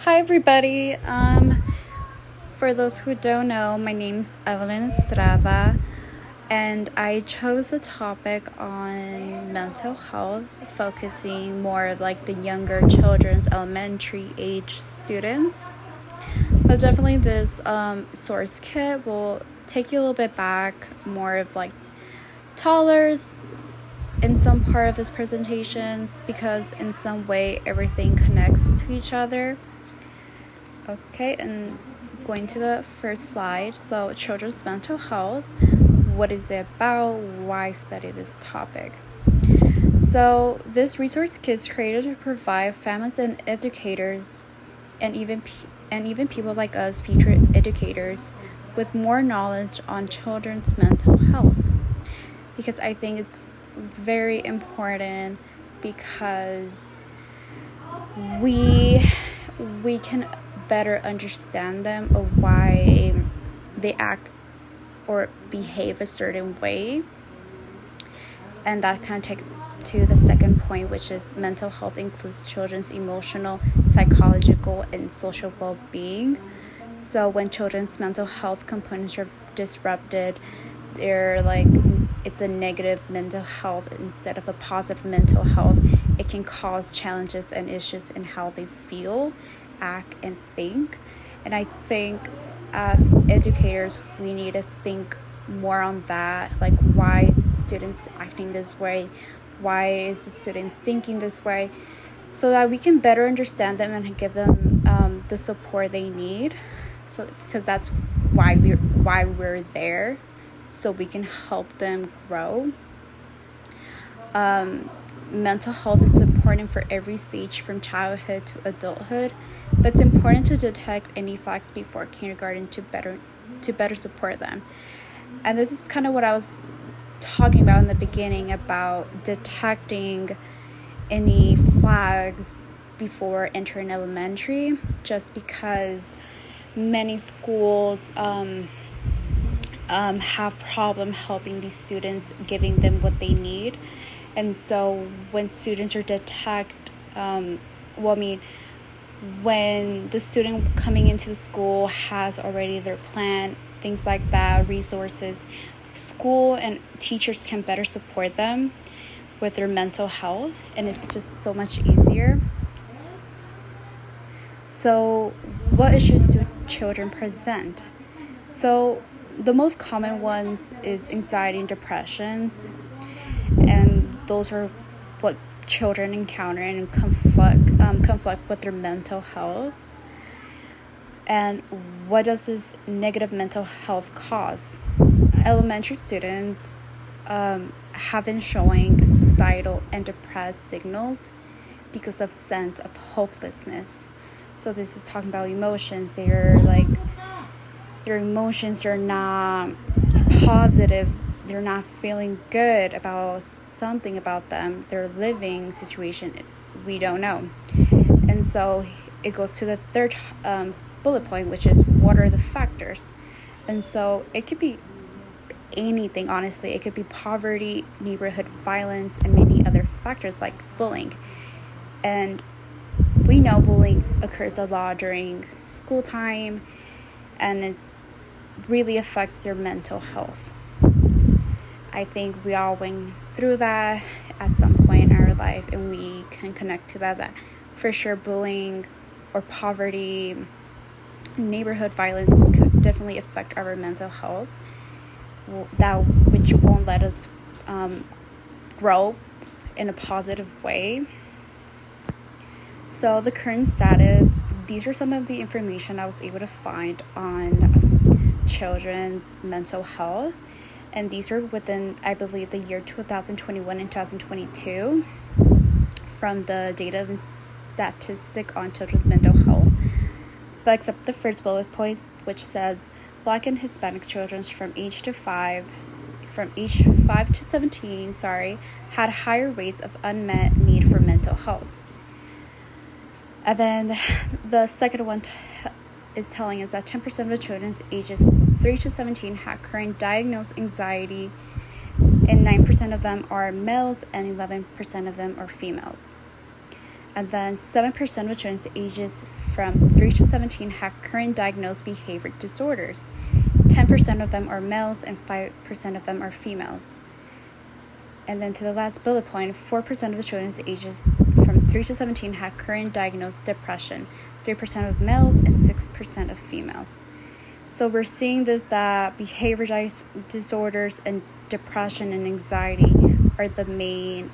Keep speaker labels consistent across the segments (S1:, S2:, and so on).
S1: Hi, everybody. For those who don't know, my name's Evelyn Estrada, and I chose a topic on mental health, focusing more like the younger children's elementary age students. But definitely, this source kit will take you a little bit back, more of like toddlers in some part of his presentations, because in some way everything connects to each other. Okay, and going to the first slide. So, children's mental health. What is it about? Why study this topic? So, this resource kit is created to provide families and educators, and even people like us, future educators, with more knowledge on children's mental health. Because I think it's very important, because we can better understand them of why they act or behave a certain way. And that kind of takes to the second point, which is mental health includes children's emotional, psychological, and social well-being. So when children's mental health components are disrupted, they're like, it's a negative mental health instead of a positive mental health. It can cause challenges and issues in how they feel, act, and think. And I think as educators, we need to think more on that, like, why is the student acting this way? Why is the student thinking this way? So that we can better understand them and give them the support they need. So because that's why we're there, so we can help them grow. Mental health is important for every stage from childhood to adulthood, but it's important to detect any flags before kindergarten to better support them. And this is kind of what I was talking about in the beginning, about detecting any flags before entering elementary, just because many schools have problem helping these students, giving them what they need. And so when students are when the student coming into the school has already their plan, things like that, resources, school and teachers can better support them with their mental health, and it's just so much easier. So what issues do children present? So the most common ones is anxiety and depressions, and those are what children encounter and conflict with their mental health. And what does this negative mental health cause? Elementary students have been showing suicidal and depressed signals because of sense of hopelessness. So this is talking about emotions. Their emotions are not positive. They're not feeling good about something about them, their living situation. We don't know. And so it goes to the third bullet point, which is what are the factors? And so it could be anything, honestly. It could be poverty, neighborhood violence, and many other factors like bullying. And we know bullying occurs a lot during school time, and it's really affects their mental health. I think we all went through that at some point in our life, and we can connect to that for sure bullying or poverty, neighborhood violence could definitely affect our mental health, which won't let us grow in a positive way. So the current status, these are some of the information I was able to find on children's mental health. And these are within, I believe, the year 2021 and 2022 from the Data and Statistic on Children's Mental Health. But except the first bullet point, which says Black and Hispanic children from age 5 to 17, had higher rates of unmet need for mental health. And then the second one is telling us that 10% of the children's ages 3 to 17 had current diagnosed anxiety, and 9% of them are males and 11% of them are females. And then 7% of students ages from 3 to 17 have current diagnosed behavior disorders. 10% of them are males and 5% of them are females. And then to the last bullet point, 4% of the children's ages from 3 to 17 have current diagnosed depression, 3% of males and 6% of females. So we're seeing this, that behavior disorders and depression and anxiety are the main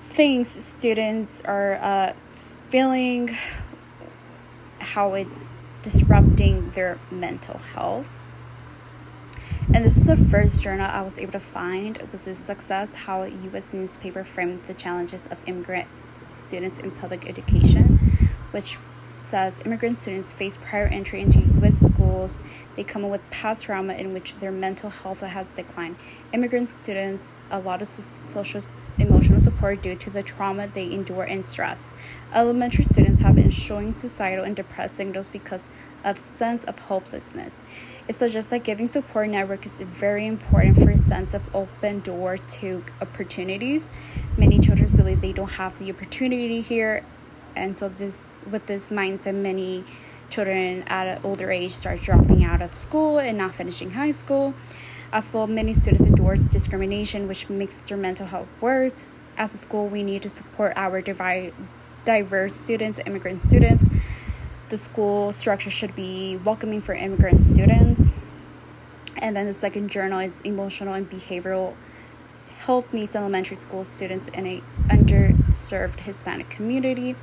S1: things students are feeling, how it's disrupting their mental health. And this is the first journal I was able to find. It was a success, how a U.S. newspaper framed the challenges of immigrant students in public education, which says immigrant students face prior entry into U.S. schools. They come up with past trauma in which their mental health has declined. Immigrant students, a lot of social emotional support due to the trauma they endure and stress. Elementary students have been showing suicidal and depressed signals because of sense of hopelessness. It suggests that giving support network is very important for a sense of open door to opportunities. Many children believe they don't have the opportunity here. And so with this mindset, many children at an older age start dropping out of school and not finishing high school. As well, many students endure discrimination, which makes their mental health worse. As a school, we need to support our diverse students, immigrant students. The school structure should be welcoming for immigrant students. And then the second journal is emotional and behavioral health needs elementary school students in an underserved Hispanic community.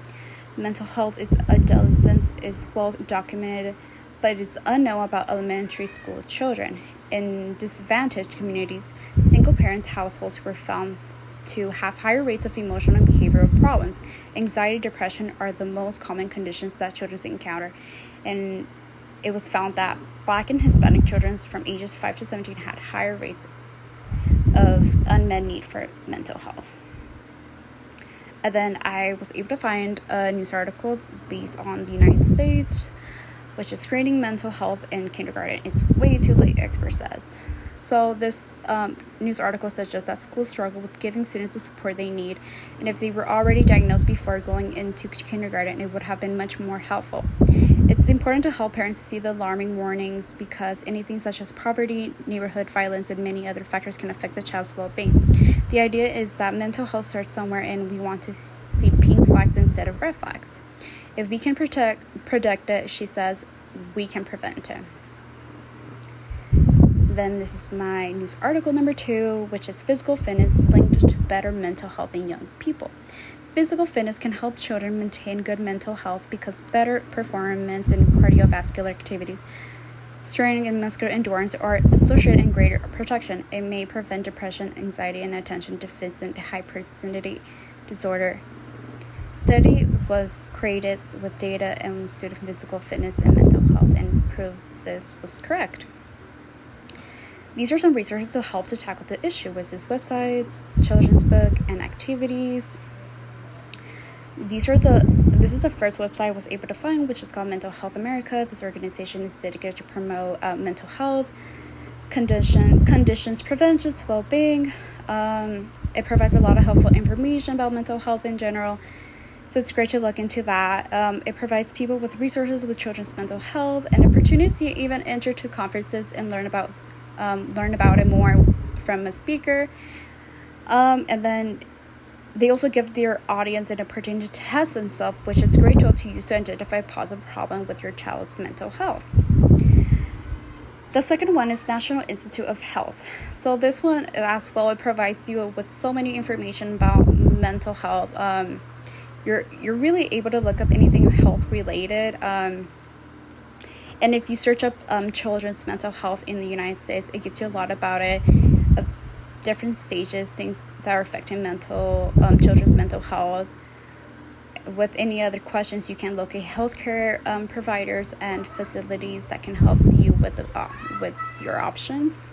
S1: Mental health is adolescents is well documented, but it's unknown about elementary school children. In disadvantaged communities, single parents households were found to have higher rates of emotional and behavioral problems. Anxiety, depression are the most common conditions that children encounter. And it was found that Black and Hispanic children from ages 5 to 17 had higher rates of unmet need for mental health. And then I was able to find a news article based on the United States, which is screening mental health in kindergarten. It's way too late, expert says. So this news article suggests that schools struggle with giving students the support they need, and if they were already diagnosed before going into kindergarten, it would have been much more helpful. It's important to help parents see the alarming warnings because anything such as poverty, neighborhood violence, and many other factors can affect the child's well-being. The idea is that mental health starts somewhere, and we want to see pink flags instead of red flags. If we can predict it, she says, we can prevent it. Then this is my news article number 2, which is physical fitness linked to better mental health in young people. Physical fitness can help children maintain good mental health because better performance in cardiovascular activities, strength and muscular endurance are associated in greater protection. It may prevent depression, anxiety, and attention deficit hyperactivity disorder. Study was created with data and student physical fitness and mental health and proved this was correct. These are some resources to help to tackle the issue, which is websites, children's book, and activities. This is the first website I was able to find, which is called Mental Health America. This organization is dedicated to promote mental health, conditions prevention, well-being. It provides a lot of helpful information about mental health in general. So it's great to look into that. It provides people with resources with children's mental health and opportunities to even enter to conferences and learn about it more from a speaker. And then they also give their audience an opportunity to test themselves, which is a great tool to use to identify a possible problem with your child's mental health. The second one is National Institute of Health. So this one as well, it provides you with so many information about mental health. You're really able to look up anything health related. And if you search up children's mental health in the United States, it gives you a lot about it, of different stages, things that are affecting children's mental health. With any other questions, you can locate healthcare providers and facilities that can help you with your options.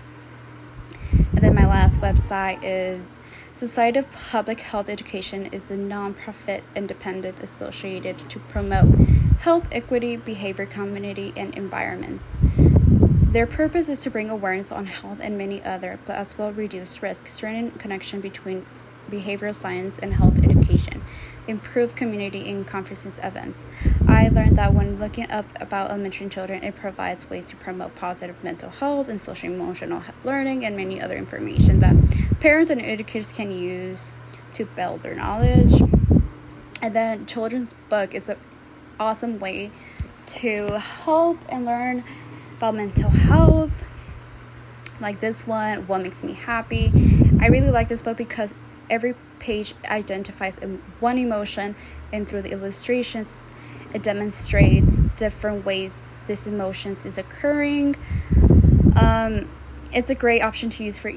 S1: And then my last website is Society of Public Health Education is a nonprofit independent associated to promote health equity, behavior, community, and environments. Their purpose is to bring awareness on health and many other, but as well reduce risk, strengthen connection between behavioral science, and health education, improve community and conferences events. I learned that when looking up about elementary children, it provides ways to promote positive mental health and social emotional learning and many other information that parents and educators can use to build their knowledge. And then children's book is an awesome way to help and learn about mental health. Like this one, What Makes Me Happy. I really like this book because every page identifies one emotion, and through the illustrations, it demonstrates different ways this emotion is occurring. It's a great option to use for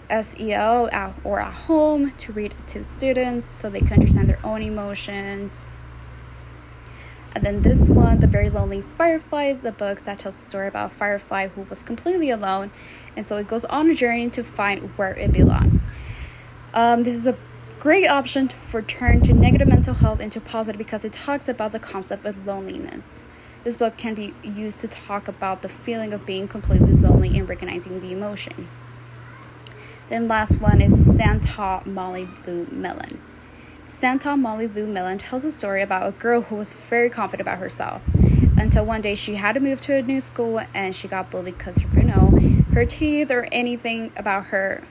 S1: SEL or at home to read to the students so they can understand their own emotions. And then this one, The Very Lonely Firefly, is a book that tells a story about a firefly who was completely alone, and so it goes on a journey to find where it belongs. This is a great option for turn to negative mental health into positive because it talks about the concept of loneliness. This book can be used to talk about the feeling of being completely lonely and recognizing the emotion. Then last one is Santa Molly Lou Melon. Santa Molly Lou Melon tells a story about a girl who was very confident about herself until one day she had to move to a new school and she got bullied because of her teeth or anything about her.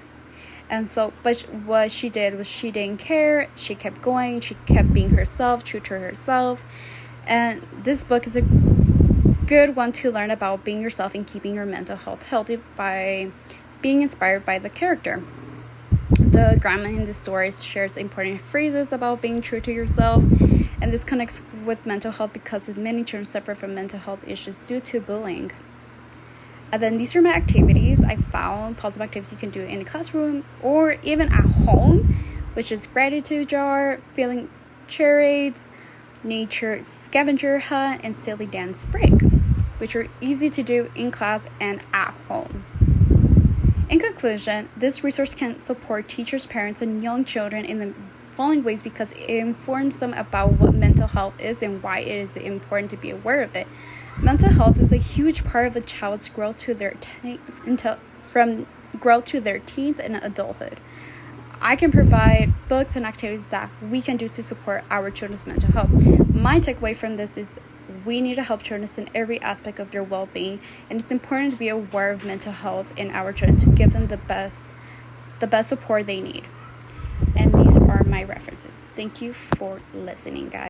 S1: And so, but what she did was she didn't care. She kept going. She kept being herself, true to herself. And this book is a good one to learn about being yourself and keeping your mental health healthy by being inspired by the character. The grandma in the story shares important phrases about being true to yourself, and this connects with mental health because many children suffer from mental health issues due to bullying. And then these are my activities. I found positive activities you can do in the classroom or even at home, which is gratitude jar, feeling charades, nature scavenger hunt, and silly dance break, which are easy to do in class and at home. In conclusion, this resource can support teachers, parents, and young children in the following ways because it informs them about what mental health is and why it is important to be aware of it. Mental health is a huge part of a child's growth to their growth to their teens and adulthood. I can provide books and activities that we can do to support our children's mental health. My takeaway from this is we need to help children in every aspect of their well-being, and it's important to be aware of mental health in our children to give them the best support they need. And these are my references. Thank you for listening, guys.